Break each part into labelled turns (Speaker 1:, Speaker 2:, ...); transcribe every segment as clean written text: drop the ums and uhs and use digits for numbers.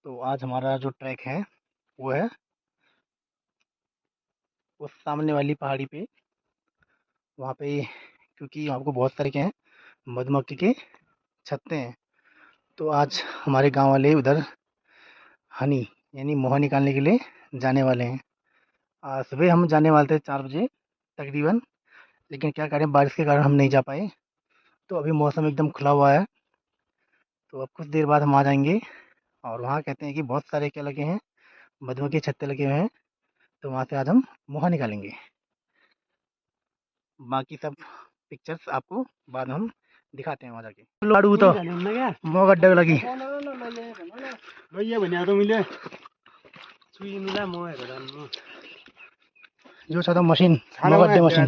Speaker 1: तो आज हमारा जो ट्रैक है वो है उस सामने वाली पहाड़ी पे। वहाँ पे क्योंकि आपको बहुत सारे क्या हैं, मधुमक्खी के छत्ते हैं। तो आज हमारे गांव वाले उधर हनी यानी मोहर निकालने के लिए जाने वाले हैं। सुबह हम जाने वाले थे 4 बजे तकरीबन, लेकिन क्या करें बारिश के कारण हम नहीं जा पाए। तो अभी मौसम एकदम खुला हुआ है, तो अब कुछ देर बाद हम आ जाएंगे। और वहाँ कहते हैं कि बहुत सारे क्या लगे हैं, मधुमक्खी के छत्ते लगे हुए हैं। तो वहाँ से आज हम मोहर निकालेंगे। बाकी सब पिक्चर्स आपको बाद में हम दिखाते हैं वहाँ जाके। लाडू तो म गड्डा लगी जो छ त मसिन म गड्डे मसिन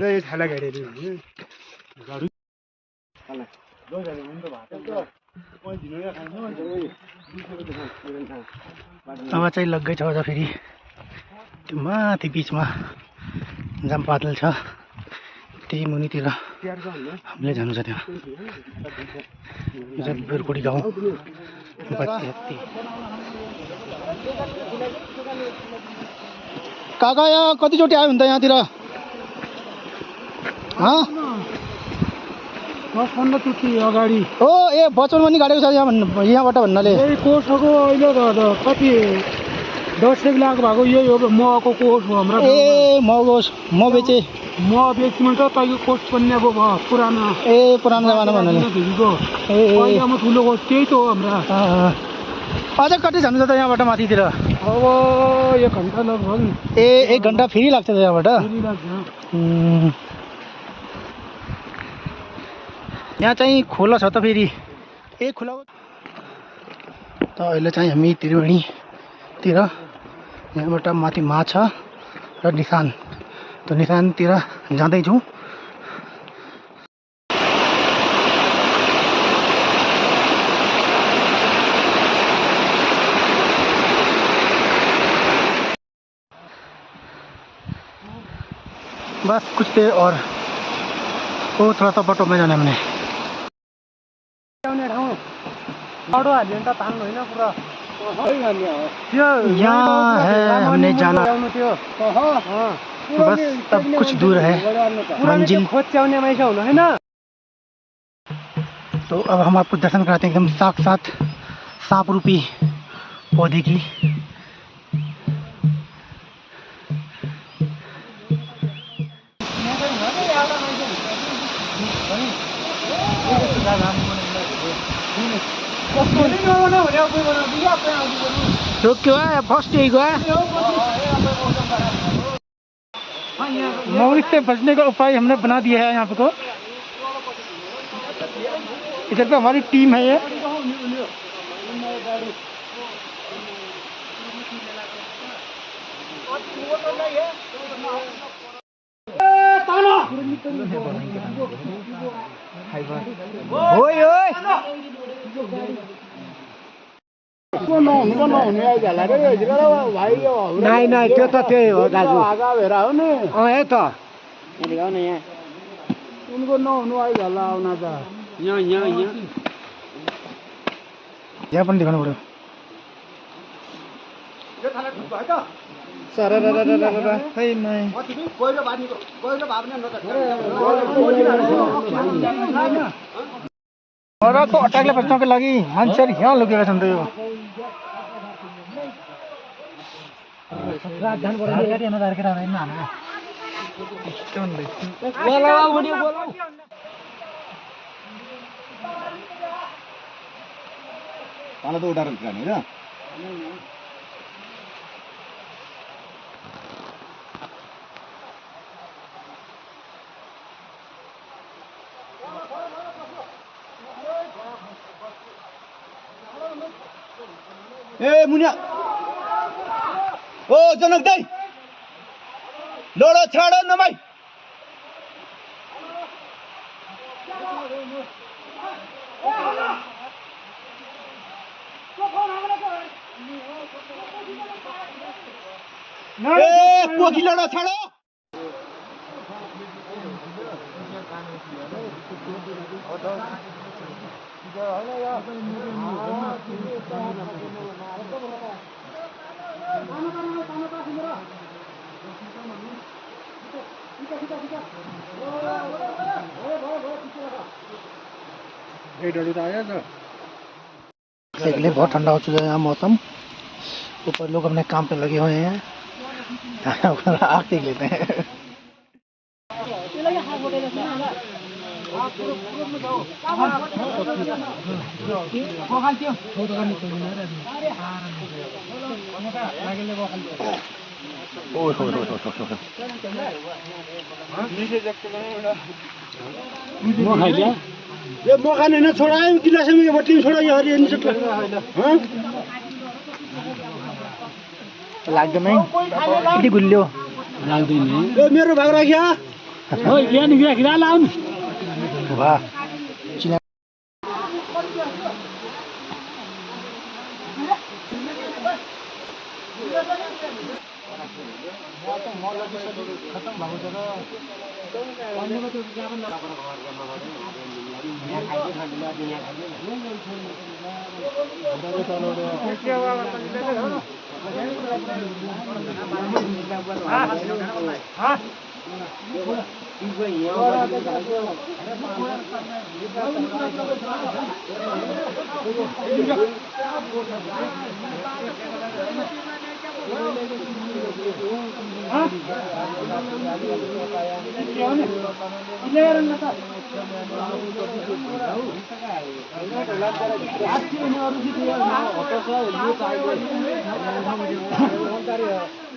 Speaker 1: अब चाहिँ लग्गै छ अझ फेरि त्यो माथि बिचमा जाम पातल छ, त्यही मुनितिर हामीले जानु छ। त्यहाँ यो चाहिँ बेरकोडी गाउँ बत्ती। काका यहाँ कतिचोटि आयो भने त यहाँतिर?
Speaker 2: 10-15 चोटि अगाडि
Speaker 1: हो। ए बचपनमा नि गाडेको छ यहाँबाट भन्नाले
Speaker 2: कोषको अहिले कति 10 लाख भएको यही हो मको कोष हो हाम्रो।
Speaker 1: ए म बेचे
Speaker 2: म बेच्नु त तैको कोष पनि अब पुरानो
Speaker 1: पुरानो जमाना भन्नाले
Speaker 2: पहिलामा ठुलो कोष त्यही त हो हाम्रो।
Speaker 1: अझ कति जानु छ त यहाँबाट माथितिर?
Speaker 2: अब 1 घन्टा लगभग।
Speaker 1: 1 घन्टा फेरि लाग्छ त यहाँबाट? यहाँ चाहिँ खोला छ त फेरि। खोला त अहिले चाहिँ हामी त्रिवेणीतिर यहाँबाट माथि माछा र निशान, त निशानतिर जाँदैछौँ। बस कुछ देर और वो थोड़ा सा बटो में जाना हमने। यहाँ है हमने जाना, बस अब कुछ दूर है मंजिल। तो अब हम आपको दर्शन कराते हैं एकदम साक्षात सांप रूपी पौधे की। तो क्यों है फर्स्ट यही है? मौत से बचने का उपाय हमने बना दिया है यहाँ पे। को इधर पे हमारी टीम है ये। ओए ओए नहीं त्यो त त्यही हो दाजु। है त उनको नहुनु आइहाल्ला आउन त यहाँ पनि देखाउनु पर्यो। को अट्याकले बच्चों के लागि मान्छेहरु यहाँ लुकेका छन् त। यो राजधान बढाएर गाडी हेर्न झर्केर आउँदैन हाम्रो के भन्दै बोलाउ भने बोलाउ। पाला त उडाएर जाने हैन। ए मुनिया ओ जनक दाई लोडो छाडो नमाई। ए पोखी लोडो छाडो। देख ले बहुत ठंडा हो चुका है यहाँ मौसम। ऊपर लोग अपने काम पे लगे हुए हैं। आग देख लेते हैं।
Speaker 2: ये मौका नहीं ना छोड़ा है गिलास में ये बट्टी छोड़ा यार ये नहीं सकता हां
Speaker 1: लाग्दैन है किति गुल्यो
Speaker 2: लाग्दैन यो मेरो भाग राख्या हो यहाँ नि राखिरा लाउन
Speaker 1: वाह खत्म भएको छ